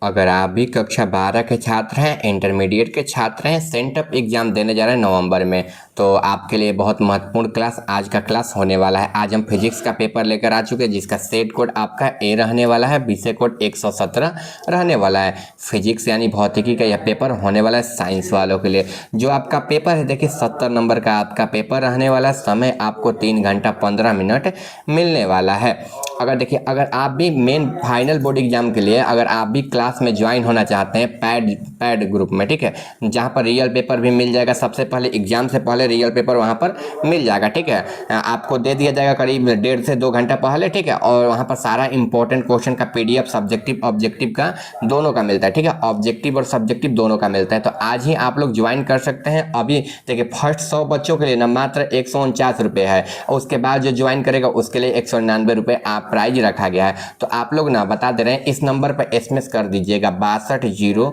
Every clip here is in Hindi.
अगर आप भी कक्षा 12 के छात्र हैं, इंटरमीडिएट के छात्र हैं, सेंटअप एग्ज़ाम देने जा रहे हैं नवंबर में, तो आपके लिए बहुत महत्वपूर्ण क्लास आज का क्लास होने वाला है। आज हम फिजिक्स का पेपर लेकर आ चुके हैं जिसका सेट कोड आपका ए रहने वाला है, विषय कोड 117 रहने वाला है। फिजिक्स यानी भौतिकी का यह पेपर होने वाला है साइंस वालों के लिए। जो आपका पेपर है देखिए 70 नंबर का आपका पेपर रहने वाला है। समय आपको 3 घंटा 15 मिनट मिलने वाला है। अगर आप भी मेन फाइनल बोर्ड एग्जाम के लिए अगर आप भी क्लास में ज्वाइन होना चाहते हैं पैड ग्रुप में, ठीक है, जहां पर रियल पेपर भी मिल जाएगा। सबसे पहले एग्जाम से पहले रियल पेपर वहां पर मिल जाएगा, ठीक है। आपको दे दिया जाएगा करीब 1.5 से 2 घंटा पहले, ठीक है। और वहां पर सारा इंपॉर्टेंट क्वेश्चन का PDF सब्जेक्टिव ऑब्जेक्टिव का दोनों का मिलता है, ठीक है। ऑब्जेक्टिव और सब्जेक्टिव दोनों का मिलता है। तो आज ही आप लोग ज्वाइन कर सकते हैं। अभी देखिए फर्स्ट 100 बच्चों के लिए ना मात्र 149 रुपये है, और उसके बाद जो ज्वाइन करेगा उसके लिए 199 रुपये आप प्राइज रखा गया है। तो आप लोग ना बता दे रहे हैं, इस नंबर पर SMS कर दीजिएगा 62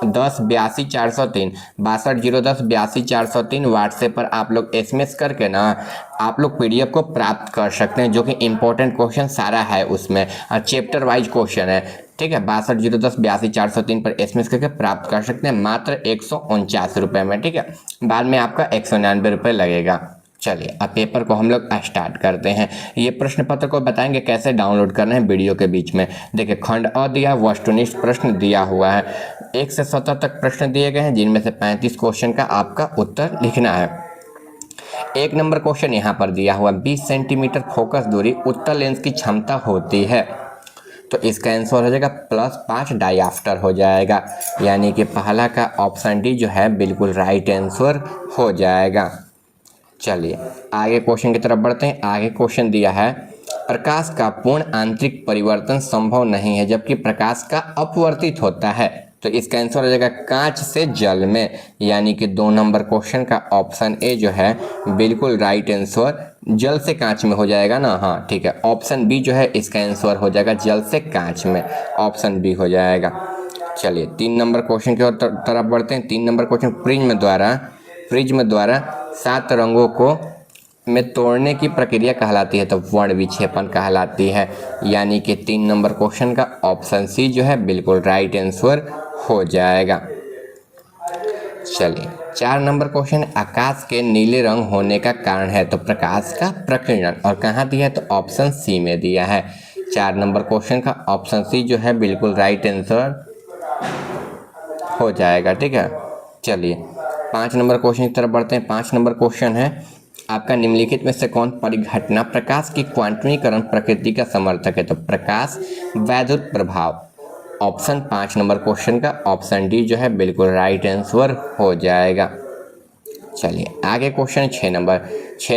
010 82 403 62 010 82 403। व्हाट्सएप पर आप लोग SMS करके ना आप लोग PDF को प्राप्त कर सकते हैं, जो कि इंपॉर्टेंट क्वेश्चन सारा है उसमें, चैप्टर वाइज क्वेश्चन है, ठीक है। 62 010 82 403 पर SMS करके प्राप्त कर सकते हैं मात्र 149 रुपये में, ठीक है। बाद में आपका 199 रुपये लगेगा। चलिए अब पेपर को हम लोग स्टार्ट करते हैं। ये प्रश्न पत्र को बताएंगे कैसे डाउनलोड करना है वीडियो के बीच में। देखिए खंड अ दिया, वस्तुनिष्ठ प्रश्न दिया हुआ है। 1 से 7 तक प्रश्न दिए गए हैं, जिनमें से 35 क्वेश्चन का आपका उत्तर लिखना है। 1 नंबर क्वेश्चन यहाँ पर दिया हुआ, 20 सेंटीमीटर फोकस दूरी उत्तल लेंस की क्षमता होती है। तो इसका आंसर हो जाएगा +5 डायऑप्टर हो जाएगा, यानी कि पहला का ऑप्शन डी जो है बिल्कुल राइट आंसर हो जाएगा। चलिए आगे क्वेश्चन की तरफ बढ़ते हैं। आगे क्वेश्चन दिया है, प्रकाश का पूर्ण आंतरिक परिवर्तन संभव नहीं है जबकि प्रकाश का अपवर्तित होता है। तो इसका आंसर हो जाएगा कांच से जल में, यानी कि 2 नंबर क्वेश्चन का ऑप्शन ए जो है बिल्कुल राइट आंसर जल से कांच में हो जाएगा ना। हाँ ठीक है, ऑप्शन बी जो है इसका आंसर हो जाएगा जल से कांच में, ऑप्शन बी हो जाएगा। चलिए 3 नंबर क्वेश्चन की तरफ बढ़ते हैं। 3 नंबर क्वेश्चन, प्रिज्म द्वारा 7 रंगों को में तोड़ने की प्रक्रिया कहलाती है। तो वर्ण विक्षेपण कहलाती है, यानी कि 3 नंबर क्वेश्चन का ऑप्शन सी जो है बिल्कुल राइट आंसर हो जाएगा। चलिए 4 नंबर क्वेश्चन, आकाश के नीले रंग होने का कारण है। तो प्रकाश का प्रकीर्णन, और कहाँ दिया है तो ऑप्शन सी में दिया है। 4 नंबर क्वेश्चन का ऑप्शन सी जो है बिल्कुल राइट आंसर हो जाएगा, ठीक है। चलिए 5 नंबर क्वेश्चन की तरफ बढ़ते हैं। 5 नंबर क्वेश्चन है आपका, निम्नलिखित में से कौन परिघटना प्रकाश की क्वांटमीकरण प्रकृति का समर्थक है। तो प्रकाश वैद्युत प्रभाव, ऑप्शन 5 नंबर क्वेश्चन का ऑप्शन डी जो है बिल्कुल राइट आंसर हो जाएगा। चलिए आगे क्वेश्चन 6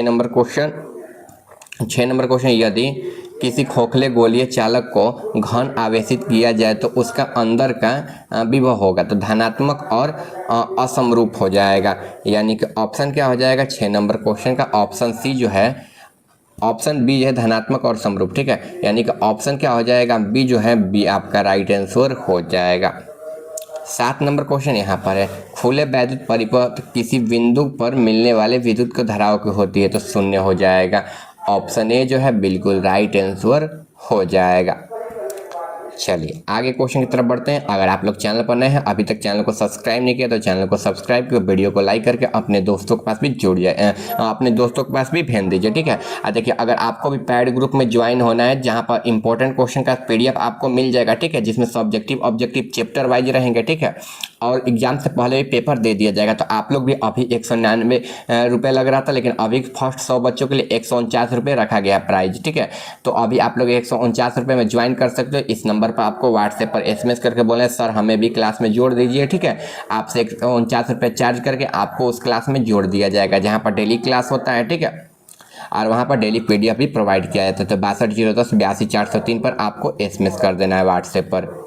नंबर क्वेश्चन, यदि किसी खोखले गोलीय चालक को घन आवेशित किया जाए तो उसका अंदर का विभव होगा तो धनात्मक और असमरूप हो जाएगा, यानी कि ऑप्शन क्या हो जाएगा 6 नंबर क्वेश्चन का ऑप्शन सी जो है, ऑप्शन बी जो है धनात्मक और समरूप, ठीक है। यानी कि ऑप्शन क्या हो जाएगा बी जो है, बी आपका राइट आंसर हो जाएगा। 7 नंबर क्वेश्चन यहाँ पर है, खुले वैद्युत परिपथ किसी बिंदु पर मिलने वाले विद्युत को धाराओं की होती है। तो 0 हो जाएगा, ऑप्शन ए जो है बिल्कुल राइट आंसर हो जाएगा। चलिए आगे क्वेश्चन की तरफ बढ़ते हैं। अगर आप लोग चैनल पर नए हैं, अभी तक चैनल को सब्सक्राइब नहीं किया तो चैनल को सब्सक्राइब किया, वीडियो को लाइक करके अपने दोस्तों के पास भी जुड़ जाए, अपने दोस्तों के पास भी भेज दीजिए, ठीक है। देखिए अगर आपको भी पैड ग्रुप में ज्वाइन होना है, जहाँ पर इंपॉर्टेंट क्वेश्चन का PDF आपको मिल जाएगा, ठीक है, जिसमें सब्जेक्टिव ऑब्जेक्टिव चैप्टर वाइज रहेंगे, ठीक है, और एग्जाम से पहले भी पेपर दे दिया जाएगा। तो आप लोग भी अभी 199 रुपये लग रहा था, लेकिन अभी फर्स्ट 100 बच्चों के लिए 149 रुपये रखा गया प्राइज, ठीक है। तो अभी आप लोग 149 रुपये में ज्वाइन कर सकते हो। इस नंबर पर आपको व्हाट्सएप पर SMS करके बोले सर हमें भी क्लास में जोड़ दीजिए, ठीक है। आपसे 149 रुपये चार्ज करके आपको उस क्लास में जोड़ दिया जाएगा, जहाँ पर डेली क्लास होता है, ठीक है, और वहाँ पर डेली PDF भी प्रोवाइड किया जाता है। तो 62 010 82 403 पर आपको SMS कर देना है व्हाट्सएप पर।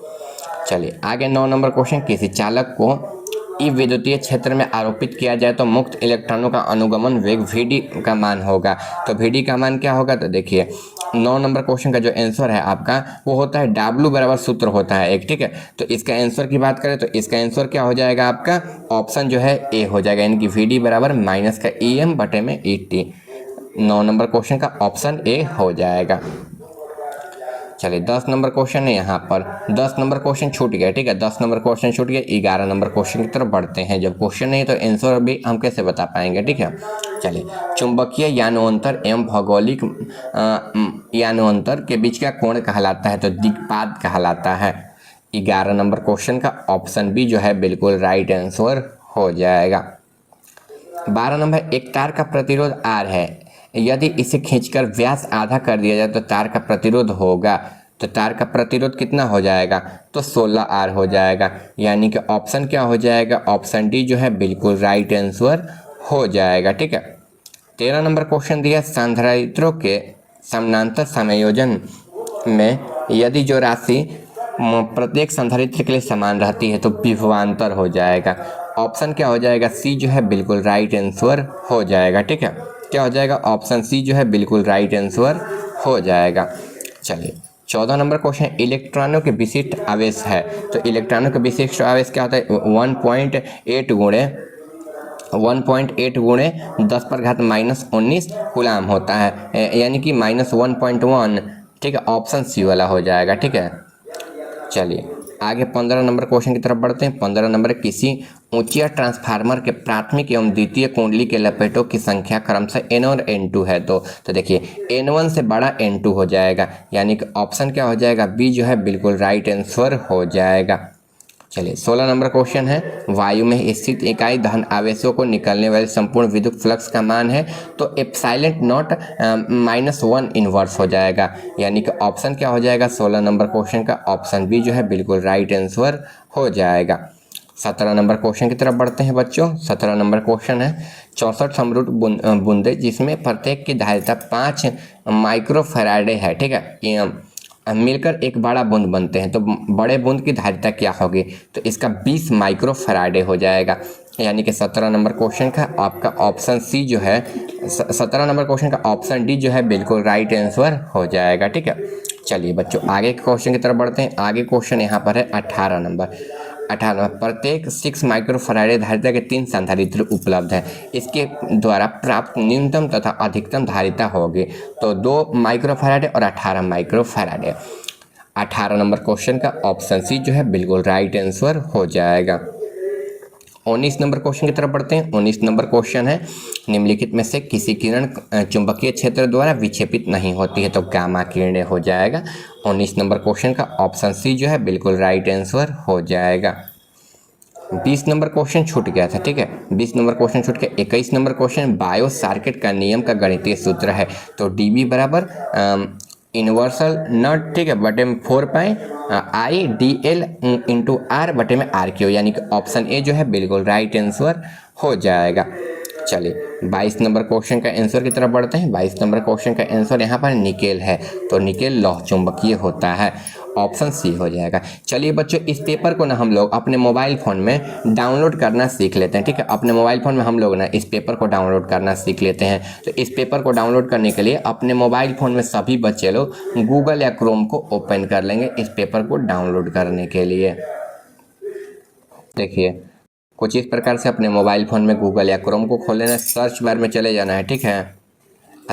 चलिए आगे 9 नंबर क्वेश्चन, किसी चालक को ई विद्युतीय क्षेत्र में आरोपित किया जाए तो मुक्त इलेक्ट्रॉनों का अनुगमन वेग VD का मान होगा। तो VD का मान क्या होगा, तो देखिए 9 नंबर क्वेश्चन का जो आंसर है आपका वो होता है W बराबर सूत्र होता है एक, ठीक है। तो इसका आंसर की बात करें तो इसका आंसर क्या हो जाएगा आपका, ऑप्शन जो है ए हो जाएगा, यानी कि VD बराबर माइनस का EM बटे में ET। 9 नंबर क्वेश्चन का ऑप्शन ए हो जाएगा। चलिए 10 नंबर क्वेश्चन है यहाँ पर, 10 नंबर क्वेश्चन छूट गया, ठीक है, 10 नंबर क्वेश्चन छूट गया। 11 नंबर क्वेश्चन की तरफ बढ़ते हैं। जब क्वेश्चन नहीं तो आंसर भी हम कैसे बता पाएंगे, ठीक है। चलिए, चुंबकीय यानोंतर एवं भौगोलिक यानोंतर के बीच का कोण कहलाता है, तो दिक्पात कहलाता है। 11 नंबर क्वेश्चन का ऑप्शन बी जो है बिल्कुल राइट आंसर हो जाएगा। 12 नंबर, एक तार का प्रतिरोध R है, यदि इसे खींचकर व्यास आधा कर दिया जाए तो तार का प्रतिरोध होगा, तो तार का प्रतिरोध कितना हो जाएगा, तो 16R हो जाएगा। यानी कि ऑप्शन क्या हो जाएगा, ऑप्शन डी जो है बिल्कुल राइट आंसर हो जाएगा, ठीक है। 13 नंबर क्वेश्चन दिया, संधारित्रों के समानांतर संयोजन में यदि जो राशि प्रत्येक संधारित्र के लिए समान रहती है तो विभवांतर हो जाएगा। ऑप्शन क्या हो जाएगा, सी जो है बिल्कुल राइट आंसर हो जाएगा, ठीक है। क्या हो जाएगा, ऑप्शन सी जो है बिल्कुल राइट आंसर हो जाएगा। चलिए 14 नंबर क्वेश्चन, इलेक्ट्रॉनों के विशिष्ट आवेश है, तो इलेक्ट्रॉनों के विशिष्ट आवेश क्या होता है, 1.8 गुणे 10⁻⁻19 कूलाम होता है, यानी कि -1.1, ठीक है, ऑप्शन सी वाला हो जाएगा, ठीक है। चलिए आगे 15 नंबर क्वेश्चन की तरफ बढ़ते हैं। 15 नंबर, किसी ऊंचिया ट्रांसफार्मर के प्राथमिक एवं द्वितीय कुंडली के लपेटों की संख्या क्रमशः N1 और N2 है, तो देखिए N1 से बड़ा N2 हो जाएगा, यानी कि ऑप्शन क्या हो जाएगा, बी जो है बिल्कुल राइट आंसर हो जाएगा। चलिए 16 नंबर क्वेश्चन है, वायु में स्थित इकाई धन आवेशों को निकलने वाले संपूर्ण विद्युत फ्लक्स का मान है, तो एप्सिलॉन नॉट -1 इनवर्स हो जाएगा, यानी कि ऑप्शन क्या हो जाएगा 16 नंबर क्वेश्चन का, ऑप्शन बी जो है बिल्कुल राइट आंसर हो जाएगा। 17 नंबर क्वेश्चन की तरफ बढ़ते हैं बच्चों। 17 नंबर क्वेश्चन है, 64 समरूप बूंदे जिसमें प्रत्येक की धारिता 5 माइक्रोफैराडे है, ठीक है, मिलकर एक बड़ा बूंद बनते हैं, तो बड़े बूंद की धारिता क्या होगी, तो इसका 20 माइक्रोफैराडे हो जाएगा, यानी कि 17 नंबर क्वेश्चन का आपका ऑप्शन सी जो है, 17 नंबर क्वेश्चन का ऑप्शन डी जो है बिल्कुल राइट आंसर हो जाएगा, ठीक है। चलिए बच्चों आगे के क्वेश्चन की तरफ बढ़ते हैं। आगे क्वेश्चन यहाँ पर है 18 नंबर। 18, प्रत्येक 6 माइक्रोफैराडे धारिता के 3 संधारित्र उपलब्ध है, इसके द्वारा प्राप्त न्यूनतम तथा अधिकतम धारिता होगी, तो 2 माइक्रोफैराडे और 18 माइक्रोफैराडे। 18 नंबर क्वेश्चन का ऑप्शन सी जो है बिल्कुल राइट आंसर हो जाएगा। 19 नंबर क्वेश्चन की तरफ बढ़ते हैं। 19 नंबर क्वेश्चन है, निम्नलिखित में से किसी किरण चुंबकीय क्षेत्र द्वारा विक्षेपित नहीं होती है, तो गामा किरणें हो जाएगा। 19 नंबर क्वेश्चन का ऑप्शन सी जो है बिल्कुल राइट आंसर हो जाएगा। 20 नंबर क्वेश्चन छूट गया था, ठीक है, 20 नंबर क्वेश्चन छूट गया। 21 नंबर क्वेश्चन, बायो सार्किट का नियम का गणितीय सूत्र है, तो डीबी बराबर इन्वर्सल नॉट, ठीक है, बटे में 4πI/DL इंटू आर बटे में RQ, यानी कि ऑप्शन ए जो है बिल्कुल राइट आंसर हो जाएगा। चलिए 22 नंबर क्वेश्चन का आंसर की तरफ बढ़ते हैं। 22 नंबर क्वेश्चन का आंसर यहाँ पर निकेल है, तो निकेल लौह चुंबकीय होता है, ऑप्शन सी हो जाएगा। चलिए बच्चों इस पेपर को ना हम लोग अपने मोबाइल फ़ोन में डाउनलोड करना सीख लेते हैं, ठीक है, अपने मोबाइल फ़ोन में हम लोग ना इस पेपर को डाउनलोड करना सीख लेते हैं। तो इस पेपर को डाउनलोड करने के लिए अपने मोबाइल फ़ोन में सभी बच्चे लोग गूगल या क्रोम को ओपन कर लेंगे इस पेपर को डाउनलोड करने के लिए। देखिए कुछ इस प्रकार से अपने मोबाइल फ़ोन में गूगल या क्रोम को खोल लेना है, सर्च बार में चले जाना है, ठीक है,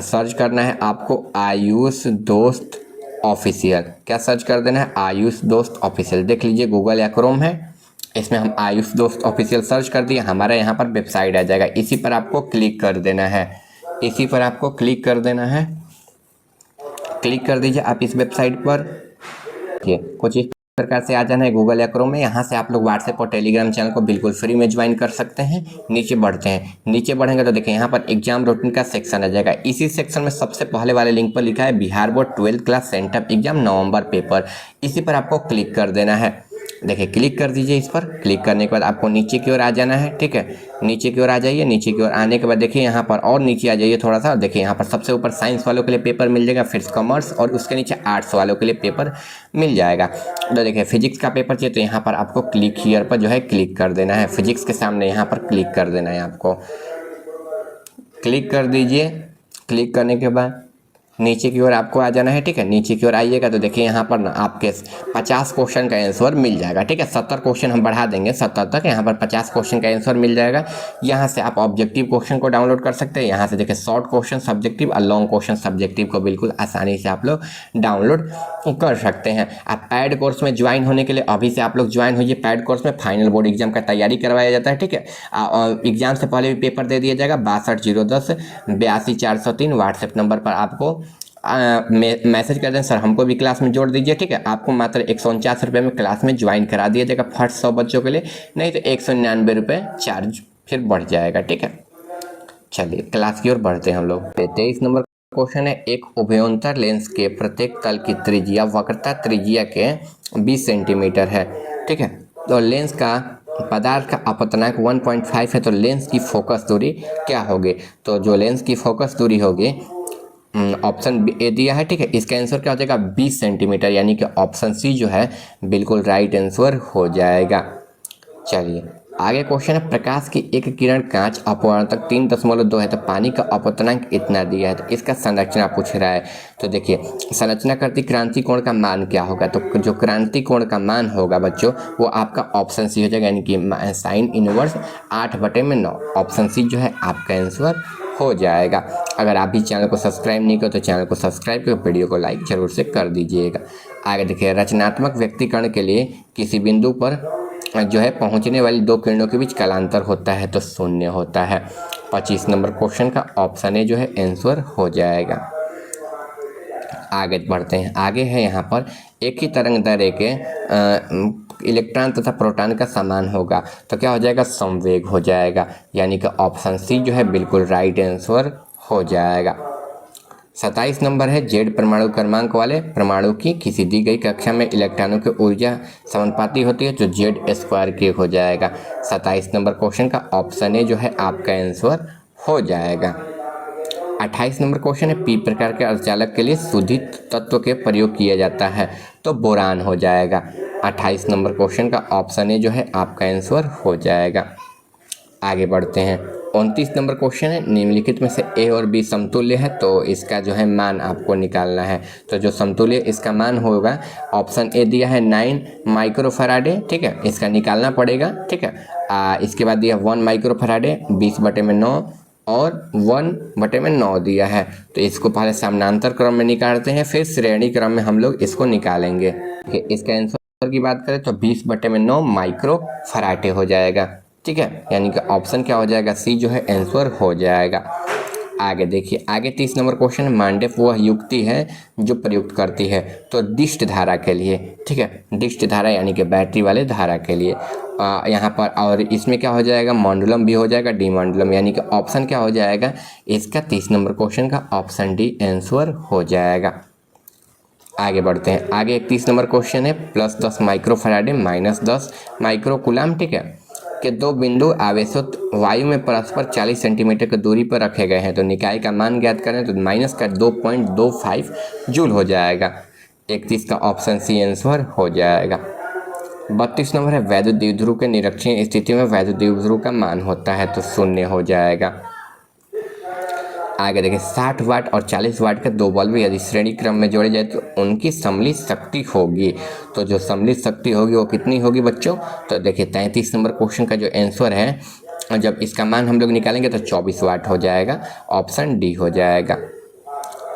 सर्च करना है आपको आयुष दोस्त ऑफिशियल। क्या सर्च कर देना है, आयुष दोस्त ऑफिशियल। देख लीजिए गूगल या क्रोम है, इसमें हम आयुष दोस्त ऑफिशियल सर्च कर दिए, हमारा यहाँ पर वेबसाइट आ जाएगा, इसी पर आपको क्लिक कर देना है, इसी पर आपको क्लिक कर देना है। क्लिक कर दीजिए आप इस वेबसाइट पर। ये कुछ इस प्रकार से आ जाना है गूगल या क्रोम में। यहाँ से आप लोग व्हाट्सएप और टेलीग्राम चैनल को बिल्कुल फ्री में ज्वाइन कर सकते हैं। नीचे बढ़ते हैं, नीचे बढ़ेंगे तो देखिए यहाँ पर एग्जाम रूटीन का सेक्शन आ जाएगा। इसी सेक्शन में सबसे पहले वाले लिंक पर लिखा है Bihar board 12th class sent up exam नवंबर पेपर, इसी पर आपको क्लिक कर देना है। देखिए क्लिक कर दीजिए इस पर। क्लिक करने के बाद आपको नीचे की ओर आ जाना है, ठीक है, नीचे की ओर आ जाइए। नीचे की ओर आने के बाद देखिए यहाँ पर और नीचे आ जाइए थोड़ा सा, देखिए यहाँ पर सबसे ऊपर साइंस वालों के लिए पेपर मिल जाएगा, फिर कॉमर्स, और उसके नीचे आर्ट्स वालों के लिए पेपर मिल जाएगा। तो देखिए फिजिक्स का पेपर चाहिए तो यहाँ पर आपको क्लिक हियर पर जो है क्लिक कर देना है, फिजिक्स के सामने यहाँ पर क्लिक कर देना है, आपको क्लिक कर दीजिए। क्लिक करने के बाद नीचे की ओर आपको आ जाना है, ठीक है। नीचे की ओर आइएगा तो देखिए यहाँ पर ना आपके 50 क्वेश्चन का आंसर मिल जाएगा, ठीक है। 70 क्वेश्चन हम बढ़ा देंगे 70 तक, यहाँ पर 50 क्वेश्चन का आंसर मिल जाएगा। यहाँ से आप ऑब्जेक्टिव क्वेश्चन को डाउनलोड कर सकते हैं। यहाँ से देखिए शॉर्ट क्वेश्चन सब्जेक्टिव और लॉन्ग क्वेश्चन सब्जेक्टिव को बिल्कुल आसानी से आप लोग डाउनलोड कर सकते हैं। आप पैड कोर्स में ज्वाइन होने के लिए अभी से आप लोग ज्वाइन होइए। पैड कोर्स में फाइनल बोर्ड एग्जाम का तैयारी करवाया जाता है, ठीक है। एग्जाम से पहले भी पेपर दे दिया जाएगा। 62 010 82 403 व्हाट्सएप नंबर पर आपको मैसेज कर दें, सर हमको भी क्लास में जोड़ दीजिए, ठीक है। आपको मात्र 149 रुपये में क्लास में ज्वाइन करा दिया जाएगा फर्स्ट 100 बच्चों के लिए, नहीं तो 199 रुपये चार्ज फिर बढ़ जाएगा, ठीक है। चलिए क्लास की ओर बढ़ते हैं हम लोग। 23 नंबर क्वेश्चन है, एक उभयोन्तर लेंस के प्रत्येक तल की त्रिज्या वक्रता त्रिज्या के 20 सेंटीमीटर है, ठीक है। तो लेंस का पदार्थ का अपतनांक 1.5 है, तो लेंस की फोकस दूरी क्या होगी? तो जो लेंस की फोकस दूरी होगी ऑप्शन ए दिया है, ठीक है। इसका आंसर क्या हो जाएगा? 20 सेंटीमीटर, यानी कि ऑप्शन सी जो है बिल्कुल राइट आंसर हो जाएगा। चलिए आगे क्वेश्चन है, प्रकाश की एक किरण कांच अपवर्तक 3.2 है, तो पानी का अपवर्तनांक इतना दिया है, तो इसका संरचना पूछ रहा है। तो देखिए संरचना करती क्रांति कोण का मान क्या होगा? तो जो क्रांति कोण का मान होगा बच्चों वो आपका ऑप्शन सी हो जाएगा, यानी कि साइन इनवर्स 8/9। ऑप्शन सी जो है आपका आंसर हो जाएगा। अगर आप भी चैनल को सब्सक्राइब नहीं करो तो चैनल को सब्सक्राइब कर वीडियो को लाइक जरूर से कर दीजिएगा। आगे देखिए, रचनात्मक व्यक्तिकरण के लिए किसी बिंदु पर जो है पहुंचने वाली दो किरणों के बीच कालांतर होता है, तो शून्य होता है। 25 नंबर क्वेश्चन का ऑप्शन ए जो है आंसर हो जाएगा। आगे बढ़ते हैं। आगे है यहाँ पर, एक ही तरंग दैर्ध्य के इलेक्ट्रॉन तथा प्रोटॉन का समान होगा, तो क्या हो जाएगा? समवेग हो जाएगा, यानी कि ऑप्शन सी जो है बिल्कुल राइट आंसर हो जाएगा। 27 नंबर है, जेड परमाणु क्रमांक वाले परमाणु की किसी दी गई कक्षा में इलेक्ट्रॉनों की ऊर्जा समानुपाती होती है, तो Z² हो जाएगा। 27 नंबर क्वेश्चन का ऑप्शन ए जो है आपका आंसर हो जाएगा। 28 नंबर क्वेश्चन है, पी प्रकार के अर्धचालक के लिए शोधित तत्व के प्रयोग किया जाता है, तो बोरान हो जाएगा। 28 नंबर क्वेश्चन का ऑप्शन ए जो है आपका आंसर हो जाएगा। आगे बढ़ते हैं। 29 नंबर क्वेश्चन है, निम्नलिखित में से ए और बी समतुल्य है, तो इसका जो है मान आपको निकालना है। तो जो समतुल्य इसका मान होगा, ऑप्शन ए दिया है 9 माइक्रोफैराडे, ठीक है, इसका निकालना पड़ेगा, ठीक है। इसके बाद दिया 1 माइक्रोफैराडे 20/9 और 1/9 दिया है, तो इसको पहले समानांतर क्रम में निकालते हैं, फिर श्रेणी क्रम में हम लोग इसको निकालेंगे। इसका आंसर की बात करें तो 20/9 माइक्रोफैराडे हो जाएगा, ठीक है, यानी कि ऑप्शन क्या हो जाएगा? सी जो है आंसर हो जाएगा। आगे देखिए, आगे 30 नंबर क्वेश्चन, मांडेफ वह युक्ति है जो प्रयुक्त करती है, तो दिष्ट धारा के लिए, ठीक है, दिष्ट धारा यानी कि बैटरी वाले धारा के लिए यहाँ पर। और इसमें क्या हो जाएगा? मॉड्यूलम भी हो जाएगा, डिमॉड्यूलम, यानी कि ऑप्शन क्या हो जाएगा इसका? 30 नंबर क्वेश्चन का ऑप्शन डी आंसर हो जाएगा। आगे बढ़ते हैं। आगे 31 नंबर क्वेश्चन है, +10 माइक्रोफैराडे -10 माइक्रोकूलम, ठीक है, के दो बिंदु आवेशित वायु में परस्पर 40 सेंटीमीटर की दूरी पर रखे गए हैं, तो निकाय का मान ज्ञात करें, तो माइनस का 2.25 जूल हो जाएगा। 31 का ऑप्शन सी आंसर हो जाएगा। 32 नंबर है, वैद्युत द्विध्रुव के निरक्षीय स्थिति में वैद्युत द्विध्रुव का मान होता है, तो 0 हो जाएगा। आगे देखिए, 60 वाट और 40 वाट के दो बल्ब यदि श्रेणी क्रम में जोड़े जाए तो उनकी सम्मिलित शक्ति होगी, तो जो सम्मिलित शक्ति होगी वो कितनी होगी बच्चों? तो देखिए 33 नंबर क्वेश्चन का जो आंसर है, जब इसका मान हम लोग निकालेंगे तो 24 वाट हो जाएगा, ऑप्शन डी हो जाएगा।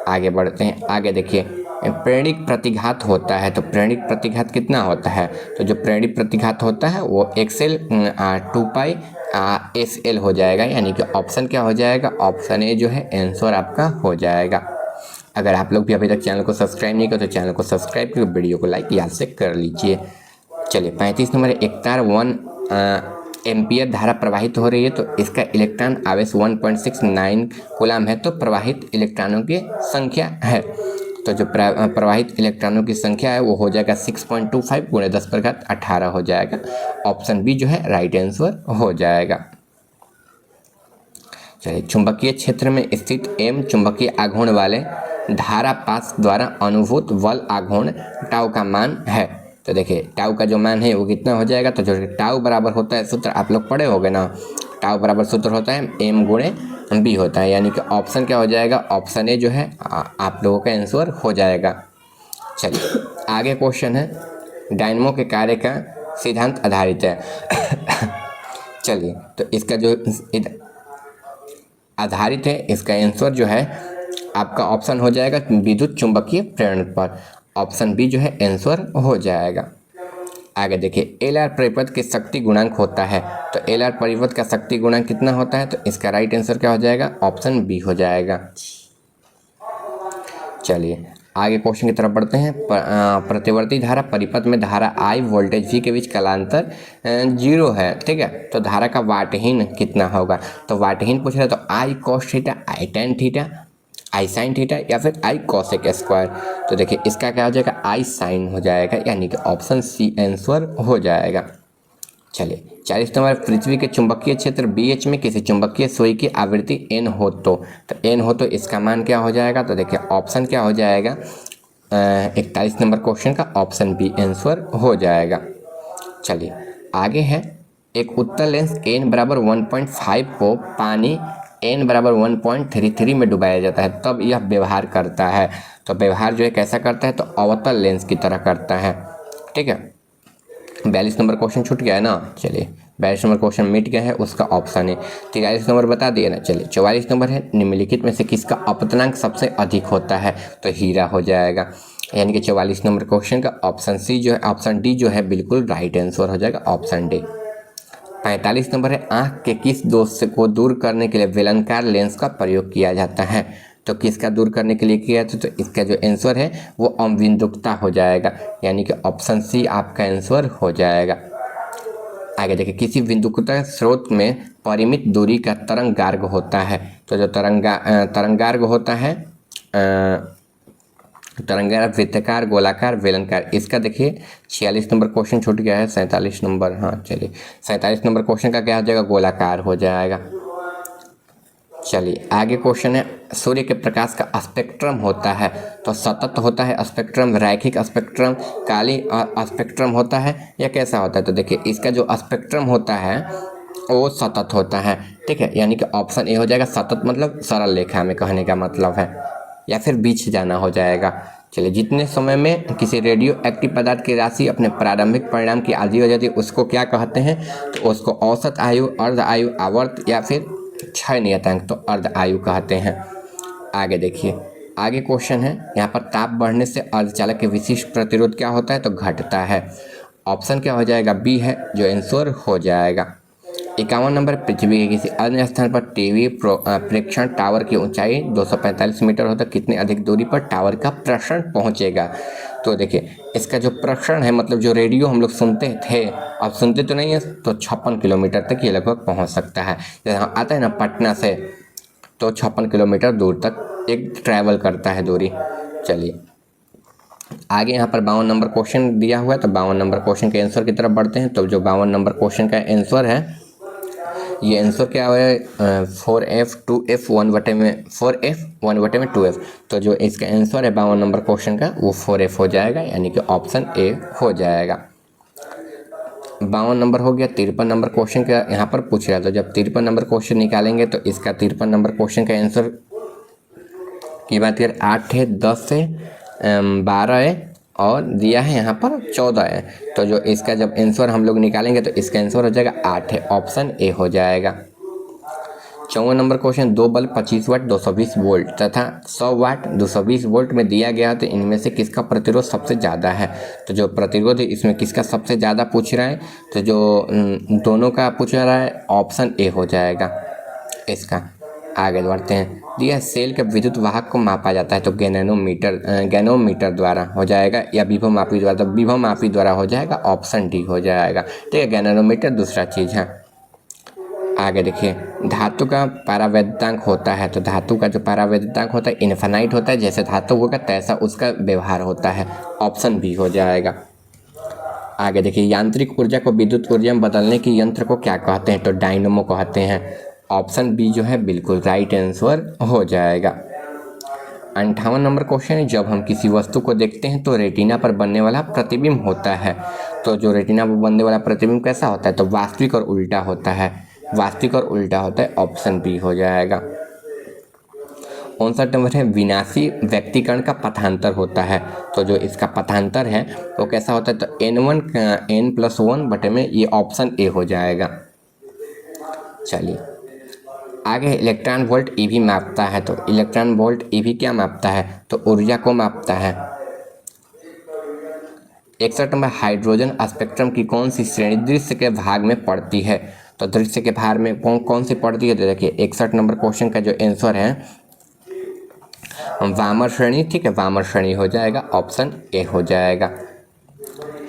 आगे बढ़ते हैं। आगे देखिए, प्रेरणिक प्रतिघात होता है, तो प्रेरणिक प्रतिघात कितना होता है? तो जो प्रेरणिक प्रतिघात होता है वो XL 2π SL हो जाएगा, यानी कि ऑप्शन क्या हो जाएगा? ऑप्शन ए जो है आंसर आपका हो जाएगा। अगर आप लोग भी अभी तक चैनल को सब्सक्राइब नहीं करो तो चैनल को सब्सक्राइब करके वीडियो को लाइक याद से कर लीजिए। चलिए 35 नंबर, एक तार 1 एम्पियर धारा प्रवाहित हो रही है, तो इसका इलेक्ट्रॉन आवेश 1.69 कूलम है, तो प्रवाहित इलेक्ट्रॉनों की संख्या है, तो जो प्रवाहित इलेक्ट्रॉनों की संख्या है वो हो जाएगा 6.25 × 10⁻18 हो जाएगा। ऑप्शन बी जो है राइट आंसर हो जाएगा। चलिए, चुंबकीय क्षेत्र में स्थित एम चुंबकीय आघूर्ण वाले धारा पास द्वारा अनुभूत बल आघूर्ण टाउ का मान है, तो देखिए टाउ का जो मान है वो कितना हो जाएगा? तो जो टाउ बराबर होता है, सूत्र आप लोग पढ़े होंगे ना, टाउ बराबर सूत्र होता है M × बी होता है, यानी कि ऑप्शन क्या हो जाएगा, ऑप्शन ए जो है आप लोगों का आंसर हो जाएगा। चलिए आगे क्वेश्चन है, डायनमो के कार्य का सिद्धांत आधारित है। चलिए तो इसका जो आधारित है, इसका आंसर जो है आपका ऑप्शन हो जाएगा विद्युत चुंबकीय प्रेरण पर। ऑप्शन बी जो है आंसर हो जाएगा। आगे देखिए, एल आर परिपथ के शक्ति गुणांक होता है, तो एल आर परिपथ का शक्ति गुणांक कितना होता है, तो इसका राइट आंसर क्या हो जाएगा, ऑप्शन बी हो जाएगा। चलिए आगे क्वेश्चन की तरफ बढ़ते हैं। प्रतिवर्ती धारा परिपथ में धारा I वोल्टेज V के बीच कालांतर 0 है, ठीक है। तो धारा का वाटहीन कितना होगा, तो वाटहीन पूछ रहा है, तो I cos theta, I tan theta, I sin theta या फिर I cosec स्क्वायर। तो देखिए इसका क्या हो जाएगा, I sin हो जाएगा, यानी कि ऑप्शन सी आंसर हो जाएगा। चलिए 40 नंबर, पृथ्वी के चुंबकीय क्षेत्र BH में किसी चुंबकीय सुई की आवृत्ति n हो तो n हो तो इसका मान क्या हो जाएगा, तो देखिए ऑप्शन क्या हो जाएगा, 41 नंबर क्वेश्चन का ऑप्शन बी आंसर हो जाएगा। चलिए आगे है, एक उत्तल लेंस n बराबर 1.5 को पानी n बराबर 1.33 में डुबाया जाता है, तब यह व्यवहार करता है। तो व्यवहार जो है कैसा करता है, तो अवतल लेंस की तरह करता है, ठीक है। 42 नंबर क्वेश्चन छूट गया है ना। चलिए 42 नंबर क्वेश्चन मिट गया है, उसका ऑप्शन है। 43 नंबर बता दिए ना। चलिए 44 नंबर है, निम्नलिखित में से किसका अपतनांक सबसे अधिक होता है, तो हीरा हो जाएगा, यानी कि 44 नंबर क्वेश्चन का ऑप्शन सी जो है, ऑप्शन डी जो है बिल्कुल राइट आंसर हो जाएगा, ऑप्शन डी। 45 नंबर है, आँख के किस दोष को दूर करने के लिए बेलनाकार लेंस का प्रयोग किया जाता है, तो किसका दूर करने के लिए किया था, तो इसका जो आंसर है वो अविंदुकता हो जाएगा, यानी कि ऑप्शन सी आपका आंसर हो जाएगा। आगे देखिए, किसी बिंदुकता स्रोत में परिमित दूरी का तरंगार्घ होता है, तो जो तरंगार्घ होता है, तरंगार्घ वृत्ताकार, गोलाकार, बेलनाकार। इसका देखिए 46 नंबर क्वेश्चन छूट गया है, 47 नंबर, हाँ चलिए 47 नंबर क्वेश्चन का क्या हो जाएगा, गोलाकार हो जाएगा। चलिए आगे क्वेश्चन है, सूर्य के प्रकाश का स्पेक्ट्रम होता है, तो सतत होता है स्पेक्ट्रम, रैखिक स्पेक्ट्रम, काली स्पेक्ट्रम होता है, या कैसा होता है, तो देखिए इसका जो स्पेक्ट्रम होता है वो सतत होता है, ठीक है, यानी कि ऑप्शन ए हो जाएगा। सतत मतलब सरल रेखा में कहने का मतलब है, या फिर बीच जाना हो जाएगा। चलिए, जितने समय में किसी रेडियो एक्टिव पदार्थ की राशि अपने प्रारंभिक परिणाम की आधी हो जाती है उसको क्या कहते हैं, तो उसको औसत आयु, अर्ध आयु, आवर्त या फिर क्षय नियतांक, तो अर्ध आयु कहते हैं। आगे देखिए, आगे क्वेश्चन है, यहाँ पर ताप बढ़ने से अर्धचालक के विशिष्ट प्रतिरोध क्या होता है, तो घटता है। ऑप्शन क्या हो जाएगा, बी है जो आंसर हो जाएगा। 51 नंबर, पृथ्वी के किसी अन्य स्थान पर टीवी प्रेक्षण टावर की ऊंचाई 245 मीटर हो तो कितनी अधिक दूरी पर टावर का प्रसारण पहुंचेगा, तो देखिए इसका जो प्रसारण है, मतलब जो रेडियो हम लोग सुनते थे, अब सुनते तो नहीं है, तो 56 किलोमीटर तक ये लगभग पहुंच सकता है। जैसे आता है ना पटना से, तो 56 किलोमीटर दूर तक एक ट्रैवल करता है दूरी। चलिए आगे यहाँ पर 52 नंबर क्वेश्चन दिया हुआ है, तो 52 नंबर क्वेश्चन के आंसर की तरफ बढ़ते हैं। तो जो 52 नंबर क्वेश्चन का आंसर है, ये आंसर क्या है, 4f 2f 1 2f, तो जो इसका आंसर है 52 नंबर क्वेश्चन का वो 4f हो जाएगा, यानी कि ऑप्शन ए हो जाएगा। 52 नंबर हो गया। 53 नंबर क्वेश्चन का यहाँ पर पूछ रहा था, जब 53 नंबर क्वेश्चन निकालेंगे तो इसका 53 नंबर क्वेश्चन का आंसर की बात करें, 8 है, 10 है, 12 है और दिया है यहाँ पर 14 है, तो जो इसका जब आंसर हम लोग निकालेंगे तो इसका आंसर हो जाएगा 8 है, ऑप्शन ए हो जाएगा। 54 नंबर क्वेश्चन, दो बल्ब 25 वाट 220 वोल्ट तथा 100 वाट 220 वोल्ट में दिया गया, तो इनमें से किसका प्रतिरोध सबसे ज़्यादा है, तो जो प्रतिरोध है इसमें किसका सबसे ज़्यादा पूछ रहा है, तो जो दोनों का पूछ रहा है, ऑप्शन ए हो जाएगा इसका। आगे बढ़ते हैं, दिया सेल के विद्युत वाहक को मापा जाता है, तो गैनोमीटर द्वारा हो जाएगा, या विभव मापी द्वारा, तो विभव मापी द्वारा हो जाएगा, ऑप्शन डी हो जाएगा, ठीक है। गैनोमीटर दूसरा चीज़ है। आगे देखिए, धातु का परावैद्युतांक होता है, तो धातु का जो परावैद्युतांक होता है इनफाइनाइट होता है, जैसे धातु होगा तैसा उसका व्यवहार होता है, ऑप्शन बी हो जाएगा। आगे देखिए, यांत्रिक ऊर्जा को विद्युत ऊर्जा में बदलने की यंत्र को क्या कहते हैं, तो डायनमो कहते हैं, ऑप्शन बी जो है बिल्कुल राइट आंसर हो जाएगा। 58 नंबर क्वेश्चन है, जब हम किसी वस्तु को देखते हैं तो रेटिना पर बनने वाला प्रतिबिंब होता है, तो जो रेटिना पर बनने वाला प्रतिबिंब कैसा होता है, तो वास्तविक और उल्टा होता है, वास्तविक और उल्टा होता है, ऑप्शन बी हो जाएगा। 59 नंबर है विनाशी व्यक्तिकरण का पथांतर होता है। तो जो इसका पथांतर है वो कैसा होता है, तो N1 N+1 बटे में, ये ऑप्शन ए हो जाएगा। चलिए आगे, इलेक्ट्रॉन वोल्ट ईवी मापता है। तो इलेक्ट्रॉन वोल्ट ईवी क्या मापता है, तो ऊर्जा को मापता है। 61 नंबर हाइड्रोजन स्पेक्ट्रम की कौन सी श्रेणी दृश्य के भाग में पड़ती है, तो दृश्य के भाग में कौन सी पड़ती है, तो देखिए 61 नंबर क्वेश्चन का जो आंसर है वामर श्रेणी, ठीक है, वामर श्रेणी हो जाएगा, ऑप्शन ए हो जाएगा।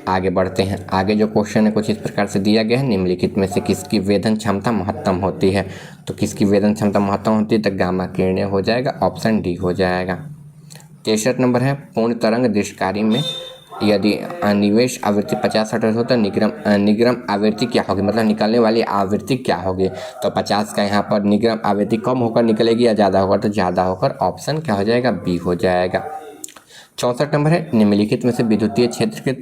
आगे बढ़ते हैं, आगे जो क्वेश्चन है कुछ इस प्रकार से दिया गया है, निम्नलिखित में से किसकी वेधन क्षमता महत्तम होती है, तो किसकी वेधन क्षमता महत्तम होती है, तो गामा किरणें हो जाएगा, ऑप्शन डी हो जाएगा। 63 नंबर है पूर्ण तरंग दृश्यकारी में यदि निवेश आवृत्ति 50 हर्ट्ज हो तो निग्रम आवृत्ति क्या होगी, मतलब निकलने वाली आवृत्ति क्या होगी, तो 50 का यहाँ पर निग्रम आवृत्ति कम होकर निकलेगी या ज़्यादा होकर, तो ज़्यादा होकर, ऑप्शन क्या हो जाएगा, बी हो जाएगा। 64 नंबर है निम्नलिखित में से विद्युतीय क्षेत्र के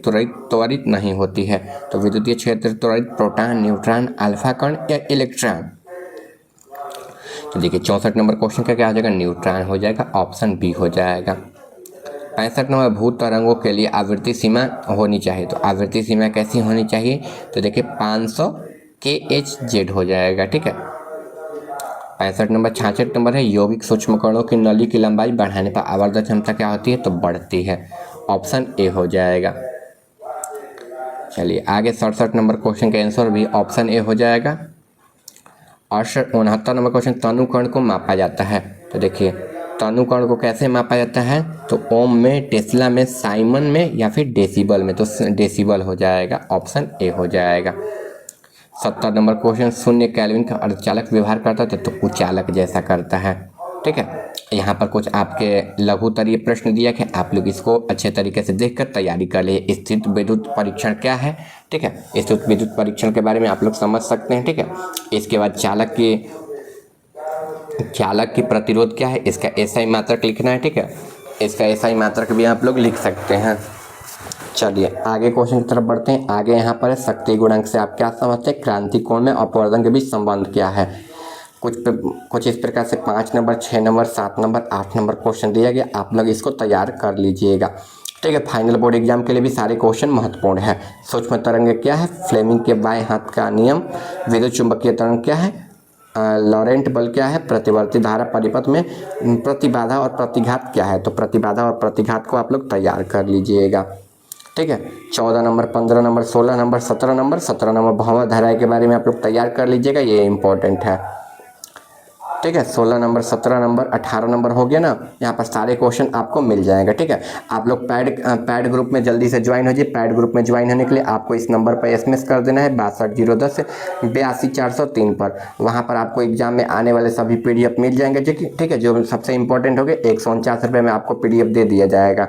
त्वरित नहीं होती है, तो विद्युतीय क्षेत्र त्वरित प्रोटॉन, न्यूट्रॉन, अल्फा कण या इलेक्ट्रॉन, तो देखिए 64 नंबर क्वेश्चन का क्या हो जाएगा, न्यूट्रॉन हो जाएगा, ऑप्शन बी हो जाएगा। 65 नंबर भू तरंगों के लिए आवृत्ति सीमा होनी चाहिए, तो आवृत्ति सीमा कैसी होनी चाहिए, तो देखिए 500 kHz हो जाएगा, ठीक है। 65 नंबर 66 नंबर है यौगिक सूक्ष्मकणों की नली की लंबाई बढ़ाने पर आवर्धन क्षमता क्या होती है, तो बढ़ती है, ऑप्शन ए हो जाएगा। चलिए आगे 67 नंबर क्वेश्चन का आंसर भी ऑप्शन ए हो जाएगा। और 69 नंबर क्वेश्चन तनुकण को मापा जाता है, तो देखिए तनुकण को कैसे मापा जाता है, तो ओम में, टेस्ला में, साइमन में या फिर डेसिबल में, तो डेसिबल हो जाएगा, ऑप्शन ए हो जाएगा। 70 नंबर क्वेश्चन शून्य केल्विन का अर्धचालक व्यवहार करता है, तो कुचालक जैसा करता है, ठीक है। यहाँ पर कुछ आपके लघुतरीय प्रश्न दिया है, आप लोग इसको अच्छे तरीके से देखकर तैयारी कर लिए। स्थित विद्युत परीक्षण क्या है, ठीक है, स्थित विद्युत परीक्षण के बारे में आप लोग समझ सकते हैं, ठीक है। इसके बाद चालक की प्रतिरोध क्या है, इसका एसआई मात्रक लिखना है, ठीक है, इसका एसआई मात्रक भी आप लोग लिख सकते हैं। चलिए आगे क्वेश्चन की तरफ बढ़ते हैं। आगे यहाँ पर है शक्ति गुणांक से आप क्या समझते हैं, क्रांति कोण में अपवर्तन के बीच संबंध क्या है। कुछ इस प्रकार से 5 number, 6 number, 7 number, 8 number question दिया गया, आप लोग इसको तैयार कर लीजिएगा, ठीक है। फाइनल बोर्ड एग्जाम के लिए भी सारे क्वेश्चन महत्वपूर्ण है। सूक्ष्म तरंग क्या है, फ्लेमिंग के बाएं हाथ का नियम। विद्युत चुंबकीय तरंग क्या है, लॉरेंट बल क्या है। प्रतिवर्ती धारा परिपथ में प्रतिबाधा और प्रतिघात क्या है, तो प्रतिबाधा और प्रतिघात को आप लोग तैयार कर लीजिएगा, ठीक है। 14 number, 15 number, 16 number, 17 number, 17 number भंवर धाराएं के बारे में आप लोग तैयार कर लीजिएगा, ये इंपॉर्टेंट है, ठीक है। 16 नंबर, 17 नंबर, 18 नंबर हो गया ना, यहाँ पर सारे क्वेश्चन आपको मिल जाएगा, ठीक है। आप लोग पैड ग्रुप में जल्दी से ज्वाइन हो जाइए। पैड ग्रुप में ज्वाइन होने के लिए आपको इस नंबर पर एसएमएस कर देना है 62 010 82 403 पर। वहाँ पर आपको एग्जाम में आने वाले सभी पीडीएफ मिल जाएंगे, ठीक है। जो सबसे इंपॉर्टेंट हो गए 149 रुपये में आपको पीडीएफ दे दिया जाएगा,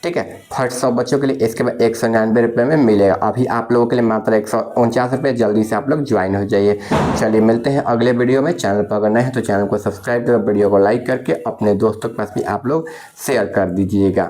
ठीक है। फर्स्ट 100 बच्चों के लिए इसके बाद 199 रुपये में मिलेगा। अभी आप लोगों के लिए मात्र 149 रुपये, जल्दी से आप लोग ज्वाइन हो जाइए। चलिए मिलते हैं अगले वीडियो में। चैनल पर अगर नए हैं तो चैनल को सब्सक्राइब करो, वीडियो को लाइक करके अपने दोस्तों के पास भी आप लोग शेयर कर दीजिएगा।